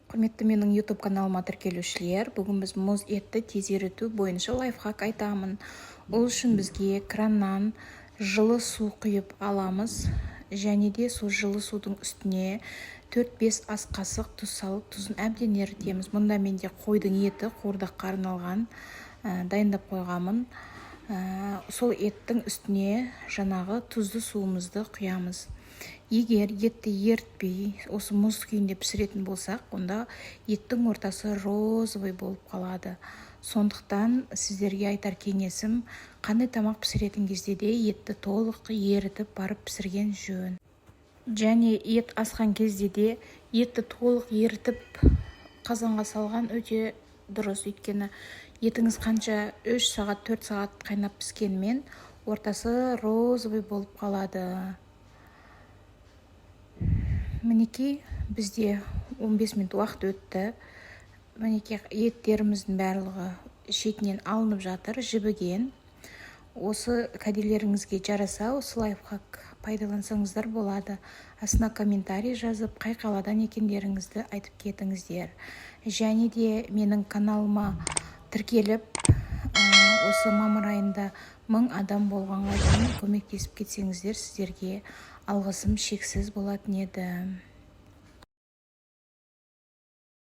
Құрметті менің YouTube каналыма тіркелушілер, бүгін біз мұз етті тез еріту бойынша лайфхак айтамын. Ол үшін бізге краннан жылы су құйып аламыз, және де сол жылы судың үстіне 4-5 ас қасық тұз салып, тұзын әбден ерітеміз. Мұнда менде қойдың еті қуырдаққа арналған дайындап қойғамын. Сол еттің үстіне жаңағы тұзды суымызды құямыз. Егер етті ертпей, осы мұз күйінде пісіретін болсақ, онда еттің ортасы розовый болып қалады. Сондықтан сіздерге айтар кеңесім, қандай тамақ пісіретін кезде де етті толық ерітіп барып пісірген жөн. Және ет асқан кезде де етті толық ерітіп қазанға салған өте дұрыс. Өйткені етіңіз қанша 3 сағат, 4 сағат қайнап піскенмен ортасы розовый болып қалады. Мінекей, бізде 15 минут уақыт өтті. Мінекей, еттеріміздің барлығы шетінен алынып жатыр, жібіген. Осы кәделеріңізге жараса, осы лайфхак пайдалансаңыздар болады. Астына комментарий жазып, қай қаладан екендеріңізді айтып кетіңіздер. Және де менің каналыма тіркеліп, осы мамыр айында 1000 адам болғанға дейін көмектесіп кетсеңіздер, сіздерге алғысым шексіз болатын еді.